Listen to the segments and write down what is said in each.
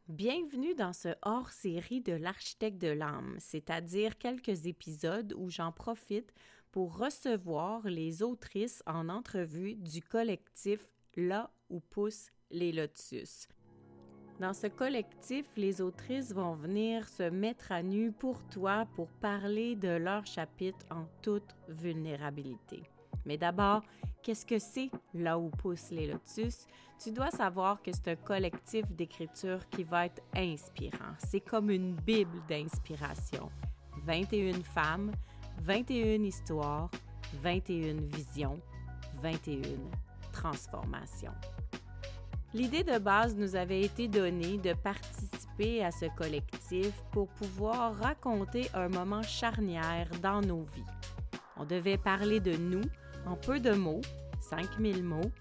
Bienvenue dans ce hors-série de l'Architecte de l'âme, c'est-à-dire quelques épisodes où j'en profite pour recevoir les autrices en entrevue du collectif Là où poussent les lotus. Dans ce collectif, les autrices vont venir se mettre à nu pour toi pour parler de leur chapitre en toute vulnérabilité. Mais d'abord, qu'est-ce que c'est Là où poussent les lotus? Tu dois savoir que c'est un collectif d'écriture qui va être inspirant. C'est comme une bible d'inspiration. 21 femmes, 21 histoires, 21 visions, 21 transformations. L'idée de base nous avait été donnée de participer à ce collectif pour pouvoir raconter un moment charnière dans nos vies. On devait parler de nous en peu de mots, 5000 mots,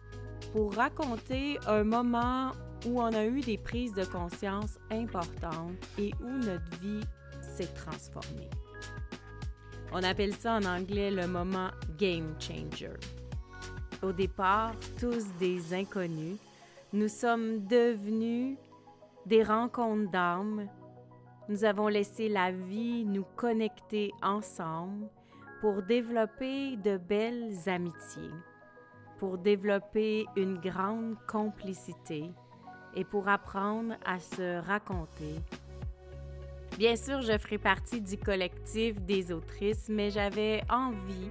pour raconter un moment où on a eu des prises de conscience importantes et où notre vie s'est transformée. On appelle ça en anglais le moment game changer. Au départ, tous des inconnus, nous sommes devenus des rencontres d'âmes. Nous avons laissé la vie nous connecter ensemble pour développer de belles amitiés, pour développer une grande complicité et pour apprendre à se raconter. Bien sûr, je ferai partie du collectif des autrices, mais j'avais envie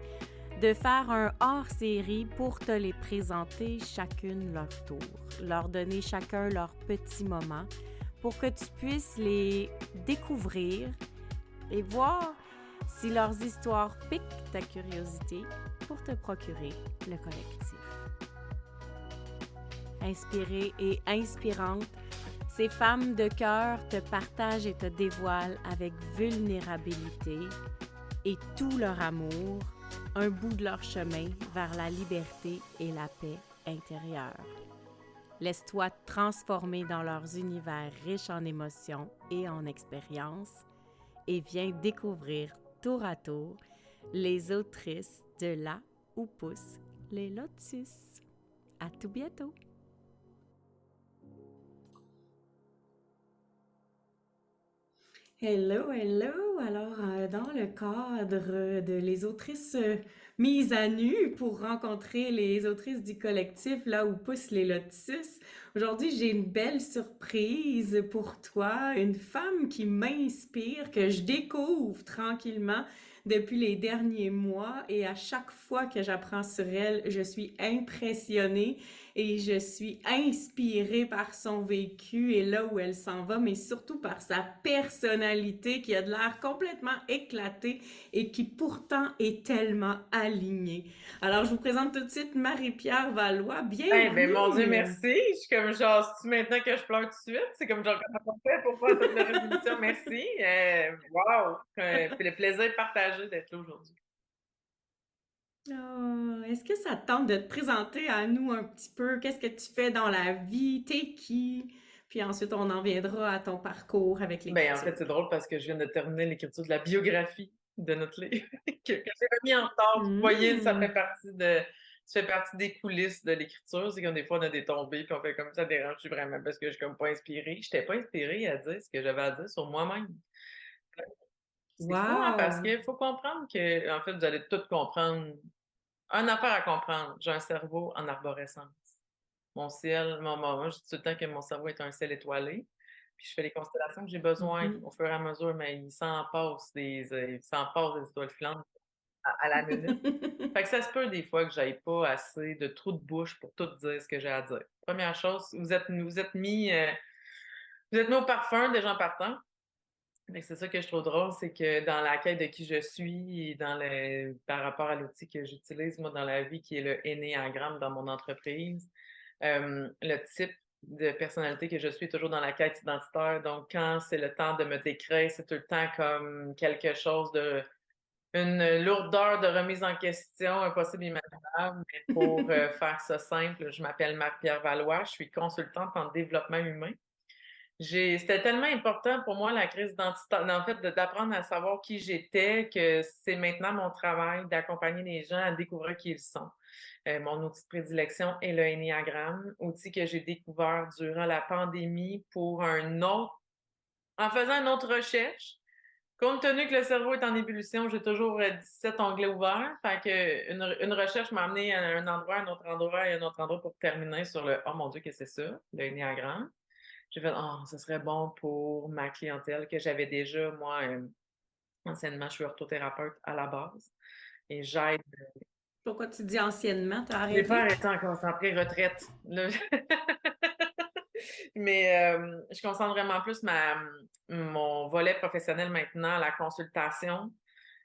de faire un hors-série pour te les présenter chacune leur tour, leur donner chacun leur petit moment pour que tu puisses les découvrir et voir si leurs histoires piquent ta curiosité pour te procurer le collectif. Inspirée et inspirante, ces femmes de cœur te partagent et te dévoilent avec vulnérabilité et tout leur amour un bout de leur chemin vers la liberté et la paix intérieure. Laisse-toi transformer dans leurs univers riches en émotions et en expériences et viens découvrir tour à tour les autrices de Là où poussent les lotus. À tout bientôt! Hello, hello! Alors, dans le cadre de les autrices mises à nu pour rencontrer les autrices du collectif Là où poussent les lotus, aujourd'hui, j'ai une belle surprise pour toi, une femme qui m'inspire, que je découvre tranquillement depuis les derniers mois et à chaque fois que j'apprends sur elle, je suis impressionnée et je suis inspirée par son vécu et là où elle s'en va, mais surtout par sa personnalité qui a de l'air complètement éclatée et qui pourtant est tellement alignée. Alors, je vous présente tout de suite Marie-Pierre Valois. Eh ben, mon Dieu, Bienvenue! merci. Je suis comme genre, c'est-tu maintenant que je pleure tout de suite? C'est comme genre, comment on fait pour faire toute la résolution? Merci. Wow. Puis le plaisir est partagé d'être là aujourd'hui. Est-ce que ça te tente de te présenter à nous un petit peu? Qu'est-ce que tu fais dans la vie? T'es qui? Puis ensuite, on en viendra à ton parcours avec Ben, en fait, l'écriture. c'est drôle parce que je viens de terminer l'écriture de la biographie de notre livre que j'ai remis en retard. Vous voyez, Hmm. ça fait partie des coulisses de l'écriture. C'est comme des fois, on a des tombées puis on fait comme ça dérange vraiment parce que je suis comme pas inspirée. J'étais pas inspirée à dire ce que j'avais à dire sur moi-même. C'est fou, hein, parce Wow! qu'il faut comprendre que, en fait, vous allez tout comprendre. Une affaire à comprendre. J'ai un cerveau en arborescence. Mon ciel, moi, je dis tout le temps que mon cerveau est un ciel étoilé. Puis je fais les constellations que j'ai besoin Mhm. au fur et à mesure, mais il s'en passe des étoiles filantes à la minute. Fait que ça se peut des fois que j'aille pas assez de trous de bouche pour tout dire ce que j'ai à dire. Première chose, vous êtes mis au parfum des gens partants. Mais c'est ça que je trouve drôle, c'est que dans la quête de qui je suis et par rapport à l'outil que j'utilise, moi, dans la vie, qui est le Ennéagramme dans mon entreprise, le type de personnalité que je suis est toujours dans la quête identitaire. Donc, quand c'est le temps de me décrire, c'est tout le temps comme quelque chose une lourdeur de remise en question impossible imaginable. Mais pour faire ça simple, je m'appelle Marie-Pierre Valois, je suis consultante en développement humain. C'était tellement important pour moi, la crise d'identité, en fait, d'apprendre à savoir qui j'étais, que c'est maintenant mon travail d'accompagner les gens à découvrir qui ils sont. Mon outil de prédilection est le Ennéagramme, outil que j'ai découvert durant la pandémie en faisant une autre recherche. Compte tenu que le cerveau est en ébullition, j'ai toujours 17 onglets ouverts. Fait que une recherche m'a amené à un endroit, un autre endroit et un autre endroit pour terminer sur le oh mon Dieu, que c'est ça, le Ennéagramme. J'ai fait oh, ce serait bon pour ma clientèle que j'avais déjà, moi, anciennement, je suis orthothérapeute à la base et j'aide. Pourquoi tu dis anciennement, t'as J'ai pas arrêté? arrêté encore, c'est après retraite. Là. Mais je concentre vraiment plus mon volet professionnel maintenant à la consultation.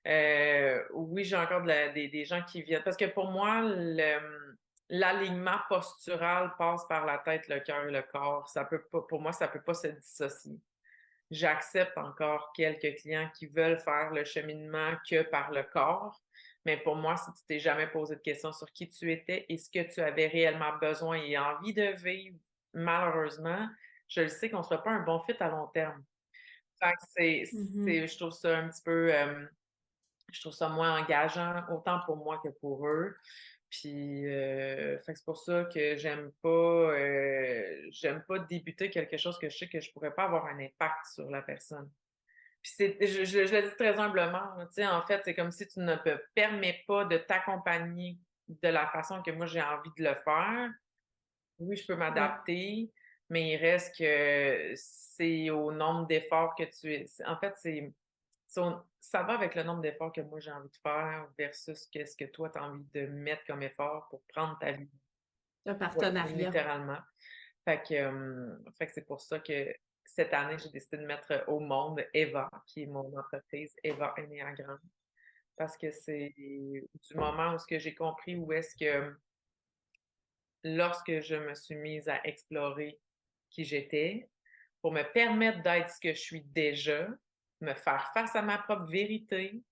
Oui, j'ai encore des gens qui viennent. Parce que pour moi, l'alignement postural passe par la tête, le cœur et le corps. Ça peut pas, pour moi, ça peut pas se dissocier. J'accepte encore quelques clients qui veulent faire le cheminement que par le corps. Mais pour moi, si tu t'es jamais posé de questions sur qui tu étais et ce que tu avais réellement besoin et envie de vivre, malheureusement, je le sais qu'on ne sera pas un bon fit à long terme. Fait que Mhm. je trouve ça un petit peu, je trouve ça moins engageant, autant pour moi que pour eux. Puis, fait que c'est pour ça que j'aime pas débuter quelque chose que je sais que je pourrais pas avoir un impact sur la personne. Puis je le dis très humblement, tu sais, en fait, c'est comme si tu ne te permets pas de t'accompagner de la façon que moi j'ai envie de le faire. Oui, je peux Ouais. m'adapter, mais il reste que c'est au nombre d'efforts que tu es. En fait, ça va avec le nombre d'efforts que moi j'ai envie de faire versus qu'est-ce que toi tu as envie de mettre comme effort pour prendre ta vie. Un Oui, partenariat. littéralement. Fait que c'est pour ça que cette année, j'ai décidé de mettre au monde Eva, qui est mon entreprise, Eva Enneagram, parce que c'est du moment où ce que j'ai compris où est-ce que lorsque je me suis mise à explorer qui j'étais, pour me permettre d'être ce que je suis déjà, me faire face à ma propre vérité,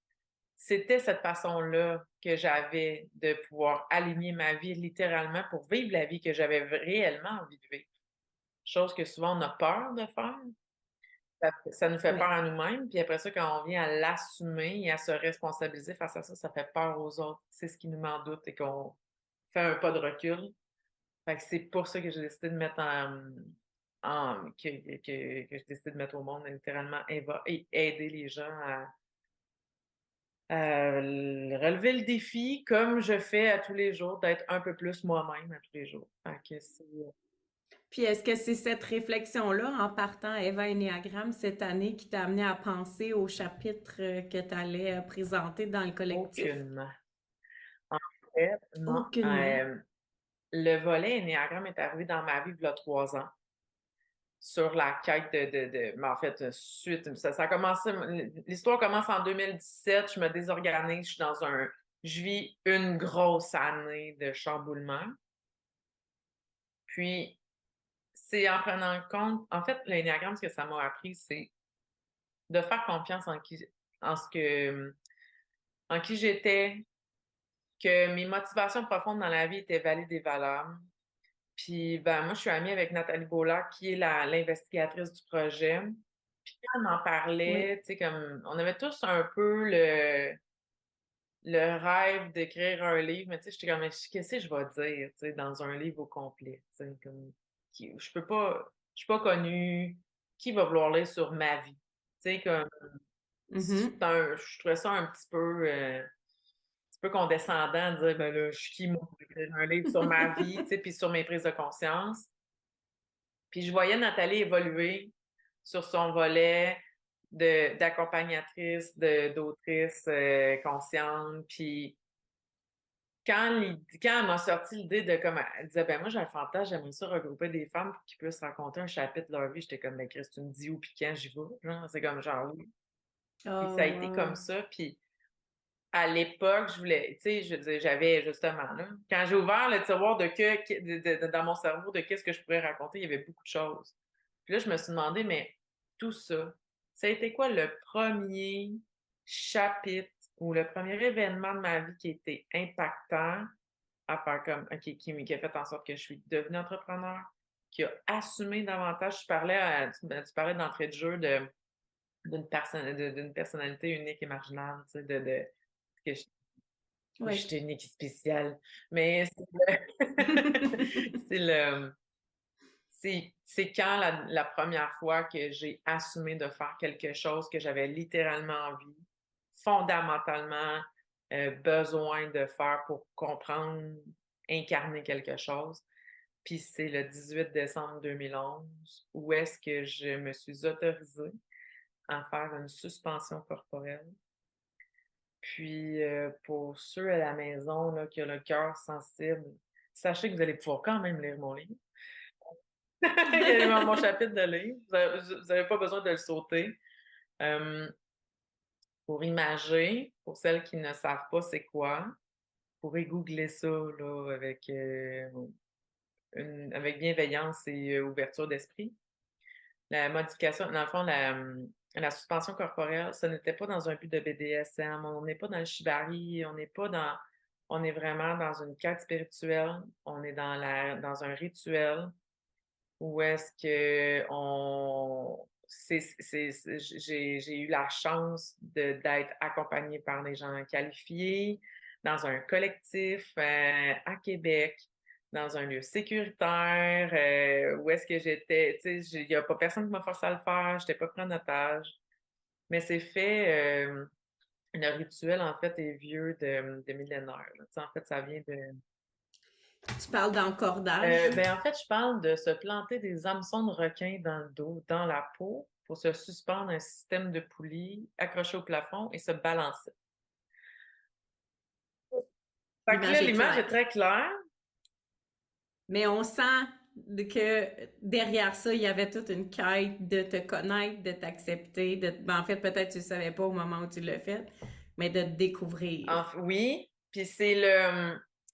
c'était cette façon-là que j'avais de pouvoir aligner ma vie littéralement pour vivre la vie que j'avais réellement envie de vivre. Chose que souvent on a peur de faire. Ça nous fait Oui. peur à nous-mêmes, puis après ça, quand on vient à l'assumer et à se responsabiliser face à ça, ça fait peur aux autres. C'est ce qui nous met en doute et qu'on fait un pas de recul. Fait que c'est pour ça que j'ai décidé de mettre que j'ai décidé de mettre au monde littéralement Eva et aider les gens à relever le défi comme je fais à tous les jours, d'être un peu plus moi-même à tous les jours. Fait que c'est Puis est-ce que c'est cette réflexion-là, en partant à Eva Ennéagramme cette année, qui t'a amené à penser au chapitre que tu allais présenter dans le collectif? aucunement. En fait, non. Aucunement. Le volet Ennéagramme est arrivé dans ma vie il y a 3 ans sur la quête mais en fait, suite, ça a commencé, l'histoire commence en 2017, je me désorganise, je vis une grosse année de chamboulement. Puis, c'est en prenant compte, en fait, l'Ennéagramme, ce que ça m'a appris, c'est de faire confiance en ce que, en qui j'étais, que mes motivations profondes dans la vie étaient valides et valables. Puis, ben, moi, je suis amie avec Nathalie Beaulac, qui est l'investigatrice du projet. Puis, quand on en Oui. parlait, tu sais, comme, on avait tous un peu le rêve d'écrire un livre, mais tu sais, j'étais comme, mais qu'est-ce que je vais dire, tu sais, dans un livre au complet, tu sais, comme, je suis pas connue, qui va vouloir lire sur ma vie? Tu sais, comme, Mhm. je trouvais ça un petit peu condescendant de dire, ben là, je suis qui, moi, pour écrire un livre sur ma vie, tu sais, puis sur mes prises de conscience. Puis je voyais Nathalie évoluer sur son volet d'accompagnatrice, d'autrice consciente. Puis quand elle m'a sorti l'idée de comme elle disait ben moi j'ai un fantasme, j'aimerais ça regrouper des femmes pour qu'ils puissent raconter un chapitre de leur vie, j'étais comme ben Chris, tu me dis où puis quand j'y vais, genre c'est comme genre oui. Puis ça a Oh, été comme wow. ça. Puis à l'époque, je voulais, tu sais, je veux dire, j'avais justement là, quand j'ai ouvert le tiroir dans mon cerveau de qu'est-ce que je pourrais raconter, il y avait beaucoup de choses. Puis là, je me suis demandé, mais tout ça, ça a été quoi le premier chapitre ou le premier événement de ma vie qui a été impactant à faire comme, OK, qui a fait en sorte que je suis devenue entrepreneur, qui a assumé davantage. Tu parlais d'entrée de jeu d'une personnalité unique et marginale, tu sais, que Oui, Oui. je suis unique et spéciale. Mais c'est le c'est quand la première fois que j'ai assumé de faire quelque chose que j'avais littéralement envie, fondamentalement, besoin de faire pour comprendre, incarner quelque chose. Puis c'est le 18 décembre 2011 où est-ce que je me suis autorisée à faire une suspension corporelle. Puis, pour ceux à la maison là, qui ont le cœur sensible, sachez que vous allez pouvoir quand même lire mon livre. Il y a mon chapitre de livre. Vous avez pas besoin de le sauter. Hem, pour imager, pour celles qui ne savent pas c'est quoi, vous pourrez googler ça là avec bienveillance et ouverture d'esprit. La modification dans le fond, la suspension corporelle, ce n'était pas dans un but de BDSM, on n'est pas dans le shibari, on est vraiment dans une quête spirituelle, on est dans un rituel où est-ce que on j'ai eu la chance d'être accompagnée par des gens qualifiés, dans un collectif, à Québec, dans un lieu sécuritaire, où est-ce que j'étais tu sais, il y a pas personne qui m'a forcé à le faire, j'étais pas pris en otage. Mais c'est fait, le rituel, en fait, est vieux de millénaires, là. Tu sais, en fait, ça vient de Tu parles d'encordage? ben, en fait, je parle de se planter des hameçons de requin dans le dos, dans la peau, pour se suspendre un système de poulies accroché au plafond et se balancer. Fait que là, L'image est l'image est claire. très claire. Mais on sent que derrière ça, il y avait toute une quête de te connaître, de t'accepter, ben, en fait, peut-être tu ne savais pas au moment où tu l'as fait, mais de te découvrir. Oui, puis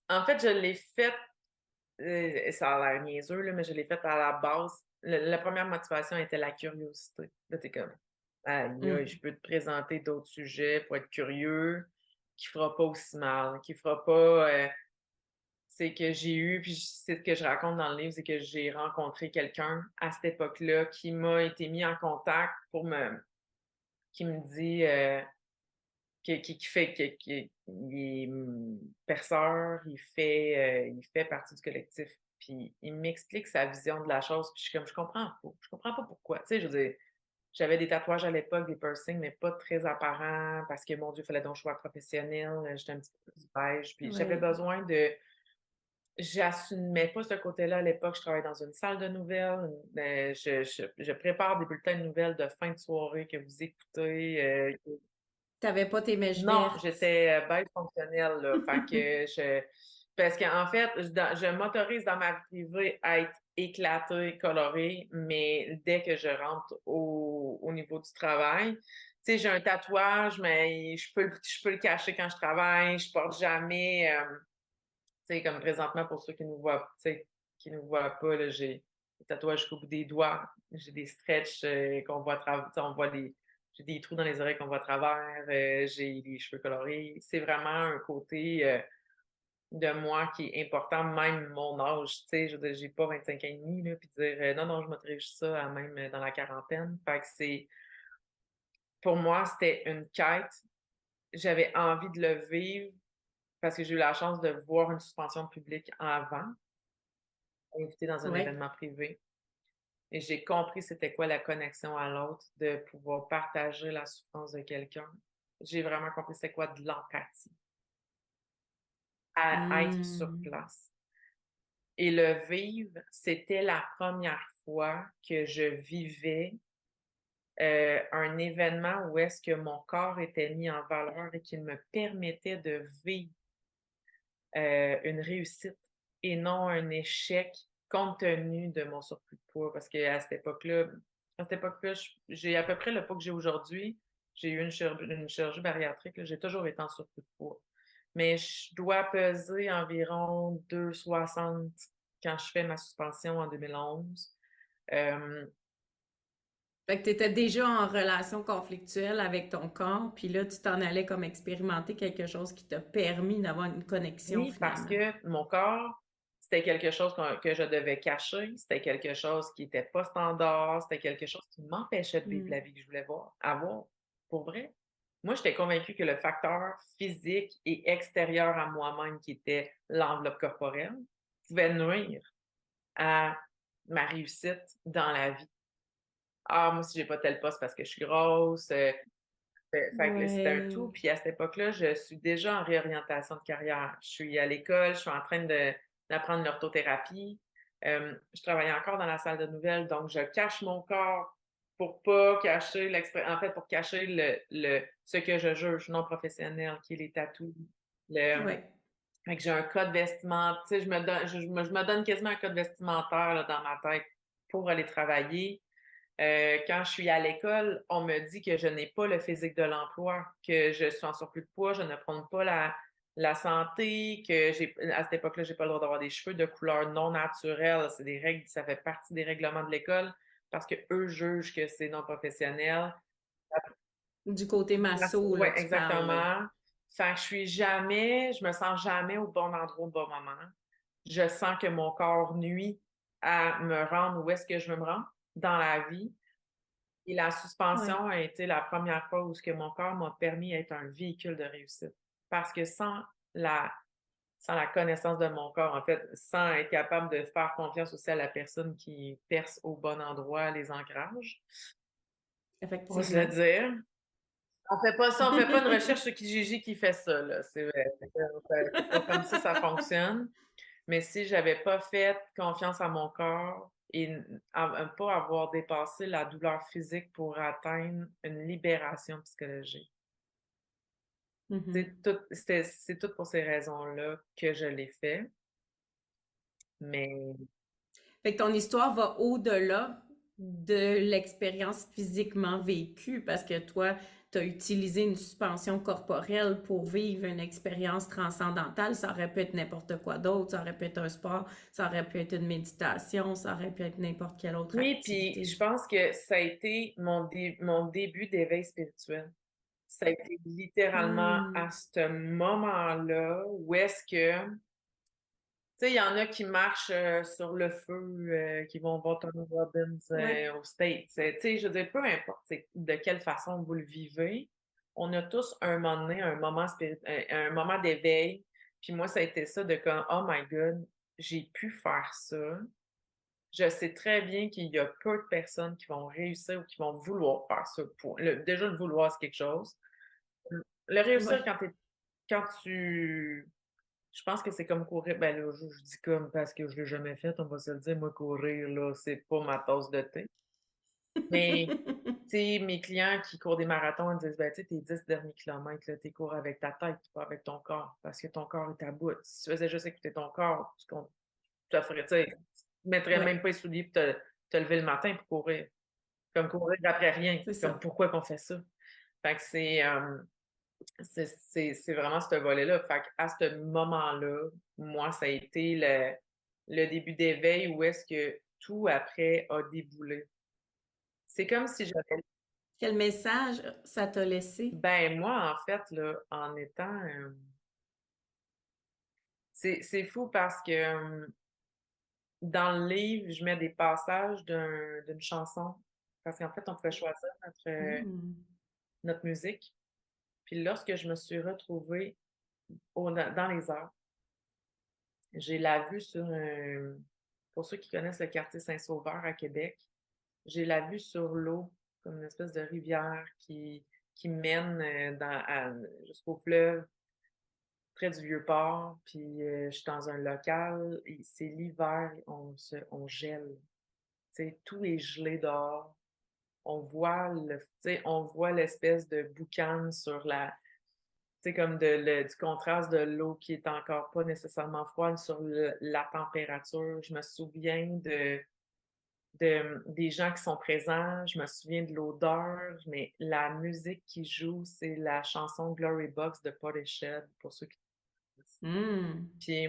en fait, je l'ai fait, ça a l'air niaiseux, là, mais je l'ai fait à la base. La première motivation était la curiosité. Là, t'es comme, aïe, aïe, Mm. je peux te présenter d'autres sujets pour être curieux, qui fera pas aussi mal, qui fera pas, c'est que j'ai eu, puis c'est ce que je raconte dans le livre, c'est que j'ai rencontré quelqu'un à cette époque-là qui m'a été mis en contact qui me dit, qui fait, il est perceur, il fait partie du collectif. Puis il m'explique sa vision de la chose, puis je suis comme, je comprends pas pourquoi. Tu sais, je veux dire, j'avais des tatouages à l'époque, des piercings, mais pas très apparents, parce que mon Dieu, il fallait donc que je sois professionnelle, j'étais un petit peu plus beige, puis j'avais Oui. besoin de j'assumais pas ce côté-là à l'époque. Je travaillais dans une salle de nouvelles. Je prépare des bulletins de nouvelles de fin de soirée que vous écoutez. T'avais pas tes mèches Non, vertes. j'étais bête fonctionnelle, là. Fait que parce qu'en fait, je m'autorise dans ma vie privée à être éclatée, colorée, mais dès que je rentre au niveau du travail, tu sais, j'ai un tatouage, mais je peux le cacher quand je travaille. Je porte jamais. Tu sais, comme présentement, pour ceux qui nous voient, tu sais, qui nous voient pas, là, j'ai des tatouages jusqu'au bout des doigts, j'ai des stretches qu'on voit à travers, tu sais, j'ai des trous dans les oreilles qu'on voit à travers, j'ai les cheveux colorés. C'est vraiment un côté de moi qui est important, même mon âge, tu sais, je veux dire, j'ai pas 25 ans et demi, là, puis dire non, non, je m'autorise ça à même dans la quarantaine. Fait que pour moi, c'était une quête. J'avais envie de le vivre parce que j'ai eu la chance de voir une suspension publique avant, invitée dans un Oui. événement privé. Et j'ai compris c'était quoi la connexion à l'autre, de pouvoir partager la souffrance de quelqu'un. J'ai vraiment compris c'est quoi de l'empathie, à être sur Mm. place. Et le vivre, c'était la première fois que je vivais un événement où est-ce que mon corps était mis en valeur et qu'il me permettait de vivre une réussite et non un échec compte tenu de mon surplus de poids. Parce qu'à cette époque-là, j'ai à peu près le poids que j'ai aujourd'hui. J'ai eu une chirurgie bariatrique, là, j'ai toujours été en surplus de poids. Mais je dois peser environ 2,60 quand je fais ma suspension en 2011. Euh, Fait que t'étais déjà en relation conflictuelle avec ton corps, puis là, tu t'en allais comme expérimenter quelque chose qui t'a permis d'avoir une connexion oui, parce finalement. que mon corps, c'était quelque chose que je devais cacher, c'était quelque chose qui était pas standard, c'était quelque chose qui m'empêchait de vivre Mm. la vie que je voulais avoir, pour vrai. Moi, j'étais convaincue que le facteur physique et extérieur à moi-même, qui était l'enveloppe corporelle, pouvait nuire à ma réussite dans la vie. Ah, moi, si j'ai pas tel poste parce que je suis grosse, fait que c'était un tout. Ouais. Puis à cette époque-là, je suis déjà en réorientation de carrière. Je suis à l'école, je suis en train d'apprendre l'orthothérapie. Je travaillais encore dans la salle de nouvelles, donc je cache mon corps pour pas cacher en fait, pour cacher ce que je juge non professionnel, qui est les tatous. Le, Ouais. fait que j'ai un code vestimentaire, tu sais, je me donne quasiment un code vestimentaire là, dans ma tête pour aller travailler. Quand je suis à l'école, on me dit que je n'ai pas le physique de l'emploi, que je suis en surplus de poids, je ne prône pas la santé, que à cette époque-là, j'ai pas le droit d'avoir des cheveux de couleur non naturelle. C'est des règles, ça fait partie des règlements de l'école parce que eux jugent que c'est non professionnel. Du côté masso, Oui, là, tu parles, là. exactement. Fait que je me sens jamais au bon endroit au bon moment. Je sens que mon corps nuit à me rendre où est-ce que je veux me rendre dans la vie. Et la Ouais. suspension a été la première fois où ce que mon corps m'a permis d'être un véhicule de réussite. Parce que la, sans la connaissance de mon corps, en fait, sans être capable de faire confiance aussi à la personne qui perce au bon endroit les ancrages, on va se le Effectivement. dire. On fait pas ça, on fait pas une recherche sur Kijiji qui fait ça, là. C'est pas comme ça fonctionne. Mais si j'avais pas fait confiance à mon corps et pas avoir dépassé la douleur physique pour atteindre une libération psychologique. Mhm. C'est tout pour ces raisons-là que je l'ai fait. Mais Fait que ton histoire va au-delà de l'expérience physiquement vécue parce que toi, tu as utilisé une suspension corporelle pour vivre une expérience transcendantale. Ça aurait pu être n'importe quoi d'autre, ça aurait pu être un sport, ça aurait pu être une méditation, ça aurait pu être n'importe quelle autre oui, puis je activité. pense que ça a été mon début d'éveil spirituel. Ça a été littéralement à Hmm. ce moment-là où est-ce que tu sais, il y en a qui marchent, sur le feu, qui vont voir Tony Robbins, Ouais. aux States. Tu sais, je veux dire, peu importe c'est de quelle façon vous le vivez, on a tous un moment donné, un moment d'éveil. Puis moi, ça a été ça de comme: «Oh my God, j'ai pu faire ça». Je sais très bien qu'il y a peu de personnes qui vont réussir ou qui vont vouloir faire ça. Déjà, le vouloir, c'est quelque chose. Le réussir Ouais. quand tu je pense que c'est comme courir. Ben là, je dis comme parce que je l'ai jamais fait, on va se le dire, moi, courir, là, c'est pas ma tasse de thé. Mais, tu sais, mes clients qui courent des marathons, ils disent, ben, tu sais, tes 10 derniers kilomètres, là, tu cours avec ta tête, pas avec ton corps, parce que ton corps est à bout. Si tu faisais juste écouter ton corps, tu te ferais, tu sais, tu mettrais Ouais, même pas les souliers pour te lever le matin pour courir. Comme courir après rien. c'est Comme ça. pourquoi qu'on fait ça? Fait que c'est vraiment ce volet-là. Fait qu'à ce moment-là, moi, ça a été le début d'éveil où est-ce que tout après a déboulé. C'est comme si j'avais Quel message ça t'a laissé? ben, moi, en fait, là, en étant, c'est fou parce que, dans le livre, je mets des passages d'une chanson parce qu'en fait, on pouvait choisir Hmm. notre musique. Puis lorsque je me suis retrouvée dans les airs, j'ai la vue sur un pour ceux qui connaissent le quartier Saint-Sauveur à Québec, j'ai la vue sur l'eau, comme une espèce de rivière qui mène, jusqu'au fleuve, près du Vieux-Port. Puis, je suis dans un local et c'est l'hiver, on gèle. Tu sais, tout est gelé dehors. Tu sais, on voit l'espèce de boucan sur tu sais, comme du contraste de l'eau qui est encore pas nécessairement froide sur la température. Je me souviens des gens qui sont présents, je me souviens de l'odeur, mais la musique qui joue, c'est la chanson Glory Box de Portishead, pour ceux qui connaissent. Hmm. Puis,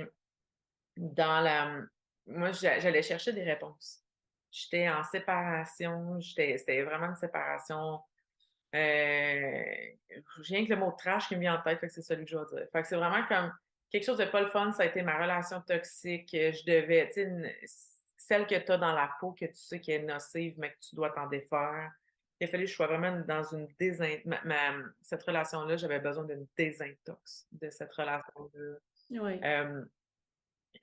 dans la, moi, j'allais chercher des réponses. J'étais en séparation, c'était vraiment une séparation. Rien que le mot trash qui me vient en tête, fait que c'est celui que je vais dire. Fait que c'est vraiment comme quelque chose de pas le fun, ça a été ma relation toxique. Je devais, tu sais, celle que tu as dans la peau, que tu sais qui est nocive, mais que tu dois t'en défaire. Il a fallu que je sois vraiment dans une cette relation-là, j'avais besoin d'une désintox de cette relation-là. Oui.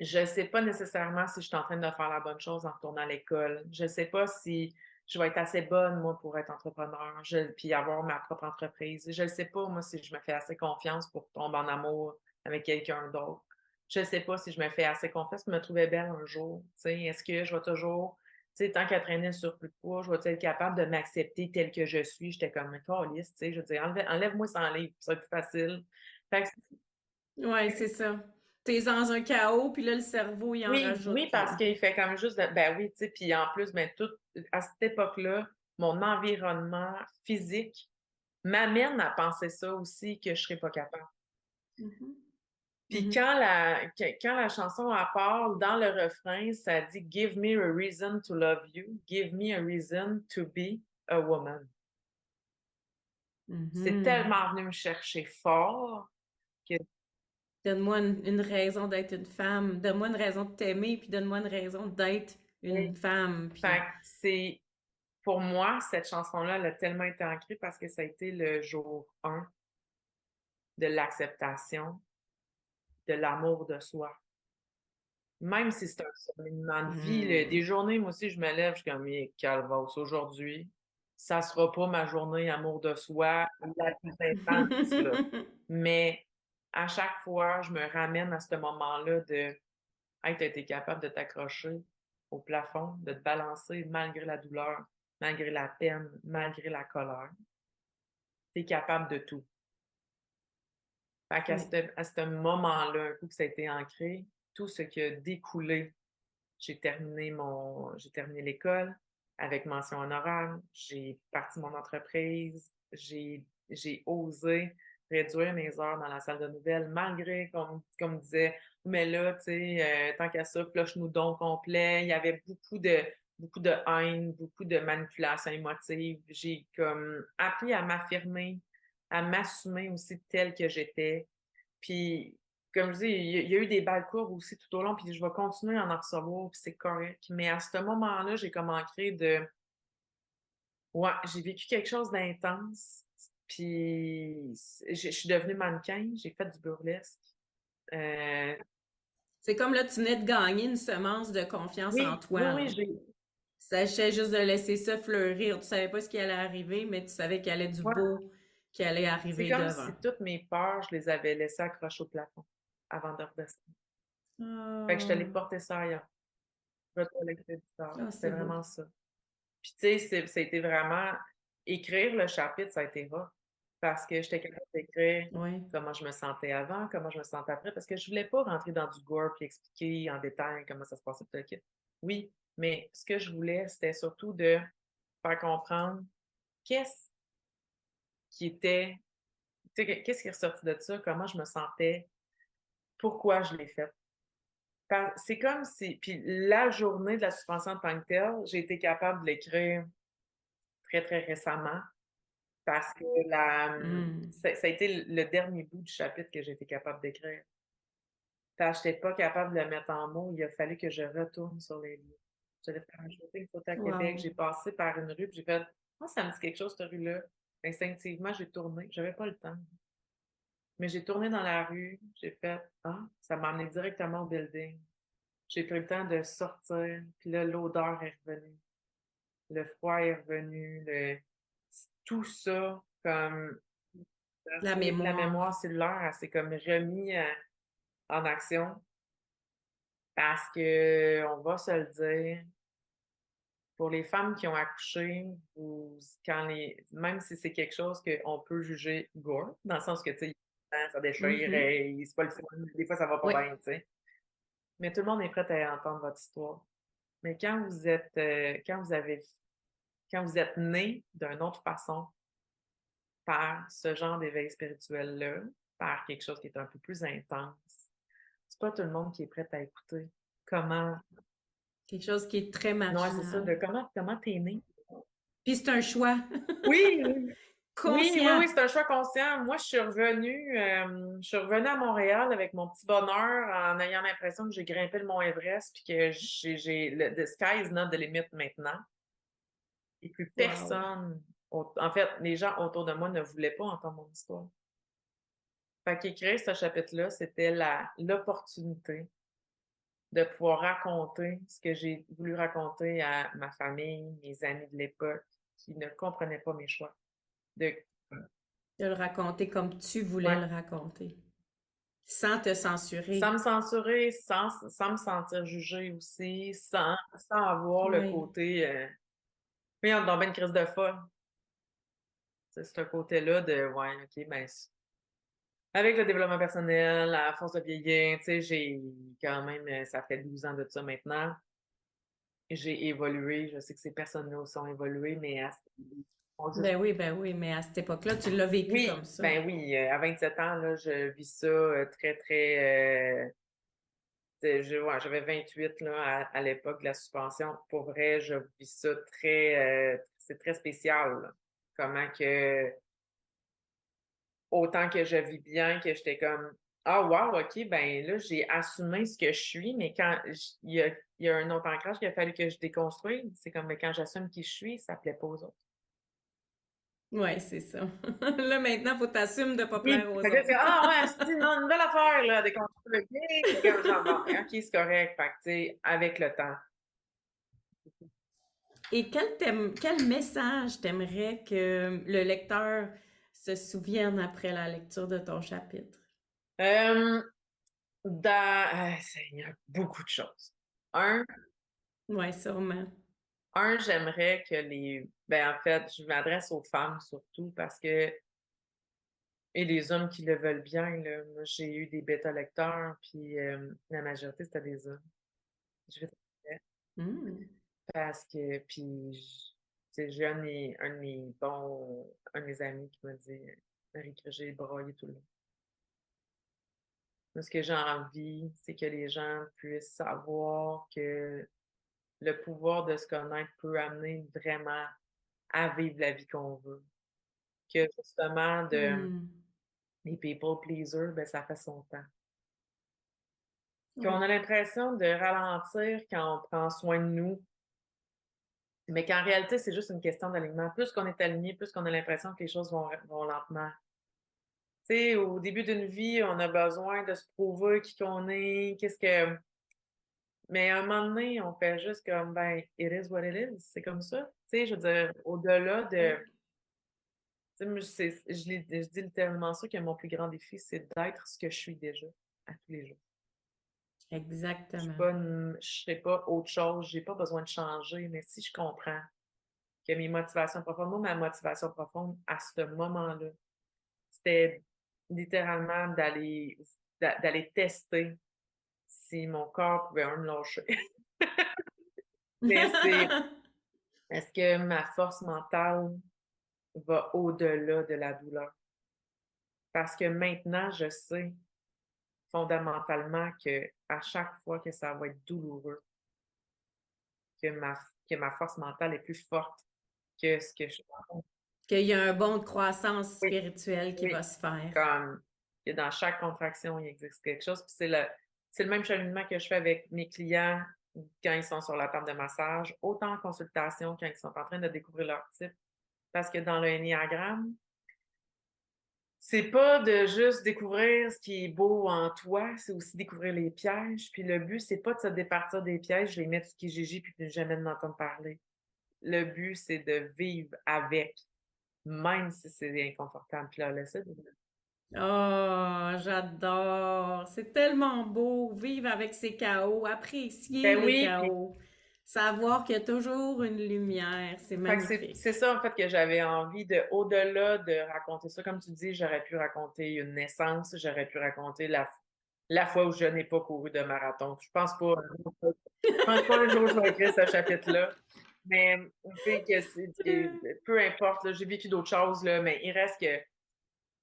Je sais pas nécessairement si je suis en train de faire la bonne chose en retournant à l'école. Je sais pas si je vais être assez bonne, moi, pour être entrepreneur, puis avoir ma propre entreprise. Je ne sais pas, moi, si je me fais assez confiance pour tomber en amour avec quelqu'un d'autre. Je ne sais pas si je me fais assez confiance pour me trouver belle un jour. Tu sais, est-ce que je vais toujours, tu sais, tant qu'à traîner le surplus de poids, je vais être capable de m'accepter telle que je suis? J'étais comme, calisse, tu sais, je veux dire, enlève-moi 100 livres, ça va être plus facile. Fait que Oui, c'est ça. T'es dans un chaos, puis là, le cerveau, il en oui, rajoute, oui, parce là. qu'il fait comme juste ben oui, tu sais, puis en plus, ben tout à cette époque-là, mon environnement physique m'amène à penser ça aussi, que je serais pas capable. Mhm. Puis Mhm. quand la chanson elle part, dans le refrain, ça dit "Give me a reason to love you, give me a reason to be a woman." C'est Mhm. tellement venu me chercher fort que Donne-moi une raison d'être une femme. Donne-moi une raison de t'aimer, puis donne-moi une raison d'être oui, une femme. fait Puis, que c'est pour moi, cette chanson-là, elle a tellement été ancrée parce que ça a été le jour 1 de l'acceptation, de l'amour de soi. Même si c'est un cheminement de vie, là, des hmm. journées, moi aussi, je me lève, je suis comme, calvasse, aujourd'hui, ça sera pas ma journée amour de soi la plus intense, là. Mais à chaque fois, je me ramène à ce moment-là de, hey, t'as été capable de t'accrocher au plafond, de te balancer malgré la douleur, malgré la peine, malgré la colère. T'es capable de tout. Fait qu'à Oui. ce moment-là, un coup que ça a été ancré, tout ce qui a découlé, j'ai terminé l'école avec mention honorable, j'ai parti mon entreprise, j'ai osé réduire mes heures dans la salle de nouvelles, malgré qu'on me disait, mais là, tu sais, tant qu'à ça, cloche-nous donc complet. Il y avait beaucoup de haine, beaucoup de manipulation émotive. J'ai comme appris à m'affirmer, à m'assumer aussi telle que j'étais. Puis, comme je dis, il y a eu des balles courbes aussi tout au long, puis je vais continuer à en recevoir, puis c'est correct. Mais à ce moment-là, j'ai comme ancré de, ouais, j'ai vécu quelque chose d'intense, puis je suis devenue mannequin, j'ai fait du burlesque. Euh, C'est comme là, tu venais de gagner une semence de confiance en oui, oui, toi, oui, là. Ça s'agissait juste de laisser ça fleurir. Tu savais pas ce qui allait arriver, mais tu savais qu'il y allait du ouais, beau qui allait c'est arriver comme devant. si toutes mes peurs, je les avais laissées accrocher au plafond avant de redescendre. Fait que je te l'ai Ah, porté ça ailleurs, retourner du tard. ah, C'était c'est beau. vraiment ça. Puis, tu sais, ça a été vraiment écrire le chapitre, ça a été rough parce que j'étais capable d'écrire Oui. comment je me sentais avant, comment je me sentais après, parce que je voulais pas rentrer dans du gore puis expliquer en détail comment ça se passait tout le kit. Oui, mais ce que je voulais, c'était surtout de faire comprendre qu'est-ce qui était, tu sais, qu'est-ce qui est ressorti de ça, comment je me sentais, pourquoi je l'ai fait. C'est comme si, puis la journée de la suspension de tant que telle, j'ai été capable de l'écrire très, très récemment. Parce que Hmm. ça a été le dernier bout du chapitre que j'ai été capable d'écrire. Quand j'étais pas capable de le mettre en mots, il a fallu que je retourne sur les lieux. J'allais faire un shooting photo à Québec, Wow. j'ai passé par une rue, puis j'ai fait: «Ah, ça me dit quelque chose cette rue-là». Instinctivement, j'ai tourné, j'avais pas le temps. Mais j'ai tourné dans la rue, j'ai fait: «Ah», ça m'a amené directement au building. J'ai pris le temps de sortir, puis là, l'odeur est revenue, le froid est revenu, tout ça comme La la mémoire mémoire. cellulaire, elle s'est comme remis en action parce que on va se le dire, pour les femmes qui ont accouché, quand même si c'est quelque chose qu'on peut juger gore, dans le sens que, tu sais, ça déchire, Mhm. c'est pas le fun, des fois ça va pas Oui. bien, tu sais. Mais tout le monde est prêt à entendre votre histoire. Mais quand vous êtes né d'une autre façon, par ce genre d'éveil spirituel-là, par quelque chose qui est un peu plus intense, c'est pas tout le monde qui est prêt à écouter comment. Quelque chose qui est très Non, c'est ça, marginal. de comment t'es né. Puis c'est un choix Oui, oui, oui, oui, conscient. oui, c'est un choix conscient. Moi, je suis revenue à Montréal avec mon petit bonheur en ayant l'impression que j'ai grimpé le mont Everest puis que the sky is not the limit maintenant et plus Wow. personne. En fait, les gens autour de moi ne voulaient pas entendre mon histoire. Fait qu'écrire ce chapitre-là, c'était l'opportunité de pouvoir raconter ce que j'ai voulu raconter à ma famille, mes amis de l'époque, qui ne comprenaient pas mes choix. De, De le raconter comme tu voulais ouais, le raconter, sans te sans censurer. me censurer, sans me sentir jugée aussi, sans avoir le Oui. côté, oui, on est dans une crise de folle. C'est ce côté-là de, ouais, OK, ben, avec le développement personnel, à force de vieillir, tu sais, j'ai quand même, ça fait 12 ans de ça maintenant. J'ai évolué. Je sais que ces personnes-là aussi ont évolué, mais ont juste Ben oui, mais à cette époque-là, tu l'as vécu comme oui, ça. ben oui, à 27 ans, là, je vis ça, très, ouais, j'avais 28 là, à l'époque de la suspension. Pour vrai, je vis ça c'est très spécial, là. Comment que autant que je vis bien, que j'étais comme: «Ah wow, OK, ben là, j'ai assumé ce que je suis», mais quand j il y a un autre ancrage qu'il a fallu que je déconstruise. C'est comme, ben, quand j'assume qui je suis, ça plaît pas aux autres. Ouais, c'est ça. Là, maintenant, faut t'assumer de pas Oui, plaire aux fait que là, autres. c'est: «Ah ouais, c'est non, une nouvelle affaire là, déconstruire, OK». C'est comme genre, bon, ben, OK, c'est correct. Fait que, tu sais, avec le temps. Et quel message t'aimerais que le lecteur se souvienne après la lecture de ton chapitre? Hem, il y a beaucoup de choses. Un Ouais, sûrement. j'aimerais que en fait, je m'adresse aux femmes surtout parce que et les hommes qui le veulent bien, là. Moi, j'ai eu des bêta-lecteurs, puis la majorité, c'était des hommes. Je vais te dire, Hmm. parce que puis tu sais, j'ai un de mes amis qui m'a dit: «Marie, que j'ai braillé tout le long». Moi, ce que j'ai envie, c'est que les gens puissent savoir que le pouvoir de se connaître peut amener vraiment à vivre la vie qu'on veut. Que justement Hmm. les people pleasers, ben, ça fait son temps. Qu'on Oui. a l'impression de ralentir quand on prend soin de nous, mais qu'en réalité, c'est juste une question d'alignement. Plus qu'on est aligné, plus qu'on a l'impression que les choses vont lentement. Tu sais, au début d'une vie, on a besoin de se prouver qui qu'on est, qu'est-ce que mais à un moment donné, on fait juste comme, ben, it is what it is, c'est comme ça. Tu sais, je veux dire, au-delà de Oui. tu sais, moi, je dis littéralement ça que mon plus grand défi, c'est d'être ce que je suis déjà, à tous les jours. Exactement. Je serai pas autre chose, j'ai pas besoin de changer, mais si je comprends que mes motivations profondes, moi, ma motivation profonde à ce moment-là, c'était littéralement d'aller tester si mon corps pouvait me lâcher. Mais c'est est-ce que ma force mentale va au-delà de la douleur? Parce que maintenant, je sais fondamentalement que à chaque fois que ça va être douloureux, que ma force mentale est plus forte que ce que je Qu'il y a un bond de croissance oui, spirituelle qui va oui, se faire. comme que dans chaque contraction, il existe quelque chose. Puis c'est le même cheminement que je fais avec mes clients quand ils sont sur la table de massage, autant en consultation quand ils sont en train de découvrir leur type. Parce que dans le ennéagramme, c'est pas de juste découvrir ce qui est beau en toi, c'est aussi découvrir les pièges. Puis le but, c'est pas de se départir des pièges, les mettre sur Kijiji puis de jamais en entendre parler. Le but, c'est de vivre avec, même si c'est inconfortable. Puis là, laisser Oh, j'adore. C'est tellement beau vivre avec ces chaos, apprécier ben les oui, puis chaos, savoir qu'il y a toujours une lumière. C'est fait que c'est magnifique. ça, en fait, que j'avais envie de, au-delà de raconter ça, comme tu dis, j'aurais pu raconter une naissance, j'aurais pu raconter la fois où je n'ai pas couru de marathon. Je pense pas un jour je vais écrire ce chapitre-là. Mais tu sais que peu importe, là, j'ai vécu d'autres choses, là, mais il reste que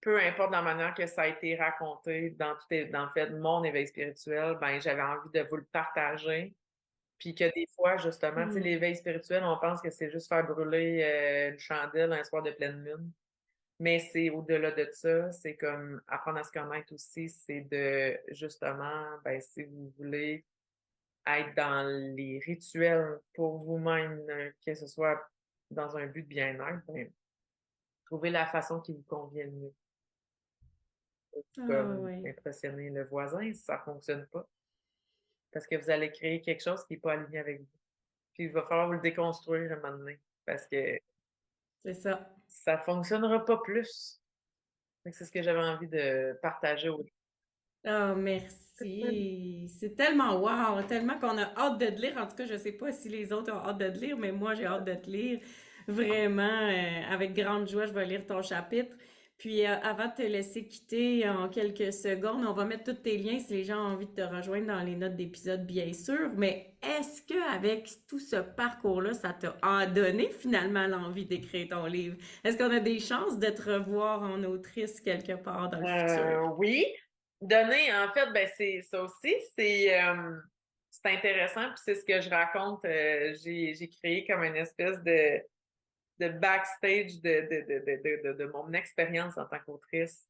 peu importe la manière que ça a été raconté dans le fait mon éveil spirituel, ben j'avais envie de vous le partager. Puis que des fois, justement, tu sais, Hmm. l'éveil spirituel, on pense que c'est juste faire brûler une chandelle un soir de pleine lune. Mais c'est au-delà de ça, c'est comme apprendre à se connaître aussi, c'est de justement, ben, si vous voulez être dans les rituels pour vous-même, que ce soit dans un but de bien-être, ben, Trouvez la façon qui vous convient le mieux. Ah Comme oui. impressionner le voisin, ça fonctionne pas. Parce que vous allez créer quelque chose qui est pas aligné avec vous. Puis il va falloir vous le déconstruire à un moment donné, parce que C'est ça. ça fonctionnera pas plus. Fait que c'est ce que j'avais envie de partager aux Ah, merci. C'est tellement wow, tellement qu'on a hâte de te lire. En tout cas, je sais pas si les autres ont hâte de te lire, mais moi, j'ai hâte de te lire. Vraiment, avec grande joie, je vais lire ton chapitre. Puis, avant de te laisser quitter en quelques secondes, on va mettre tous tes liens si les gens ont envie de te rejoindre dans les notes d'épisode, bien sûr. Mais est-ce que avec tout ce parcours-là, ça t'a donné finalement l'envie d'écrire ton livre? Est-ce qu'on a des chances de te revoir en autrice quelque part dans le futur? Oui. Donner, en fait, ben c'est ça aussi, c'est intéressant, puis c'est ce que je raconte. J'ai créé comme une espèce de backstage de mon expérience en tant qu'autrice.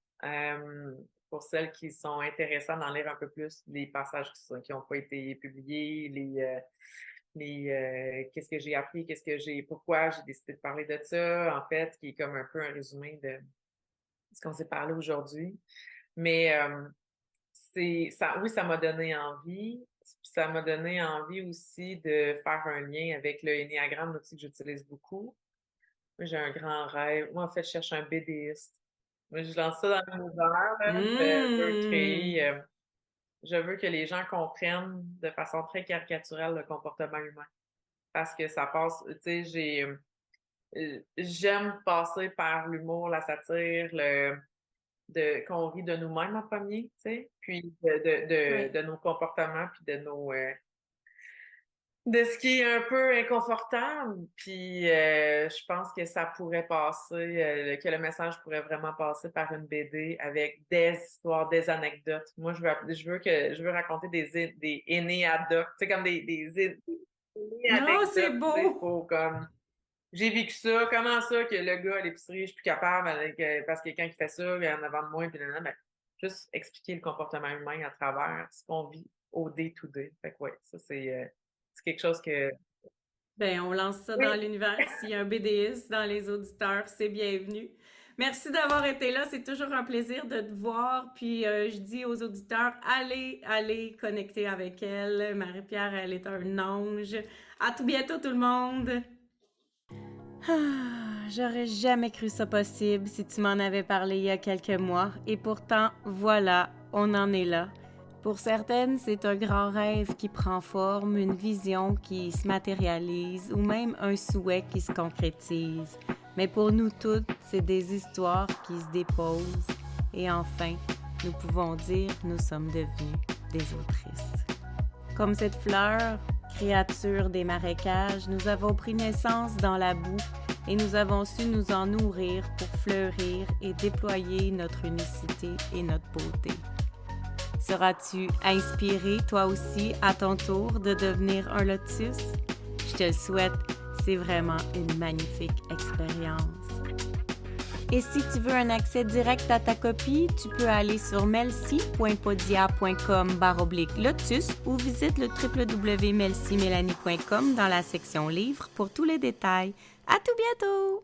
Pour celles qui sont intéressées d'en lire un peu plus, les passages qui n'ont pas été publiés, qu'est-ce que j'ai appris, pourquoi j'ai décidé de parler de ça, en fait, qui est comme un peu un résumé de ce qu'on s'est parlé aujourd'hui. Mais oui, ça m'a donné envie. Ça m'a donné envie aussi de faire un lien avec le Ennéagramme, l'outil que j'utilise beaucoup. Moi, j'ai un grand rêve. Moi, en fait, je cherche un BDiste. Moi, je lance ça dans l'univers, là. Je veux créer, Mmh. je veux que les gens comprennent de façon très caricaturale le comportement humain. Parce que ça passe, tu sais, j'aime passer par l'humour, la satire, qu'on rit de nous-mêmes en premier, tu sais, puis Oui. de nos comportements, puis de ce qui est un peu inconfortable. Puis je pense que ça pourrait passer, que le message pourrait vraiment passer par une BD avec des histoires, des anecdotes. Moi, je veux raconter des aînés-adocs, tu sais, comme des Non, c'est aînés-anecdotes, tu sais, beau! pour comme j'ai vécu ça. Comment ça que le gars à l'épicerie, je suis plus capable parce que quelqu'un qui fait ça, il y en avant de moi, puis ben, juste expliquer le comportement humain à travers ce qu'on vit au day-to-day. Fait que ouais, ça c'est quelque chose que Ben, on lance ça dans oui, l'univers. S'il y a un BDiste dans les auditeurs, c'est bienvenu. Merci d'avoir été là. C'est toujours un plaisir de te voir. Puis, je dis aux auditeurs, allez connecter avec elle. Marie-Pierre, elle est un ange. À tout bientôt, tout le monde! J'aurais jamais cru ça possible si tu m'en avais parlé il y a quelques mois. Et pourtant, voilà, on en est là. Pour certaines, c'est un grand rêve qui prend forme, une vision qui se matérialise ou même un souhait qui se concrétise. Mais pour nous toutes, c'est des histoires qui se déposent. Et enfin, nous pouvons dire nous sommes devenus des autrices. Comme cette fleur, créature des marécages, nous avons pris naissance dans la boue et nous avons su nous en nourrir pour fleurir et déployer notre unicité et notre beauté. Seras-tu inspiré, toi aussi, à ton tour, de devenir un lotus? Je te le souhaite, c'est vraiment une magnifique expérience. Et si tu veux un accès direct à ta copie, tu peux aller sur melcy.podia.com/lotus ou visite le www.melcymélanie.com dans la section livres pour tous les détails. À tout bientôt!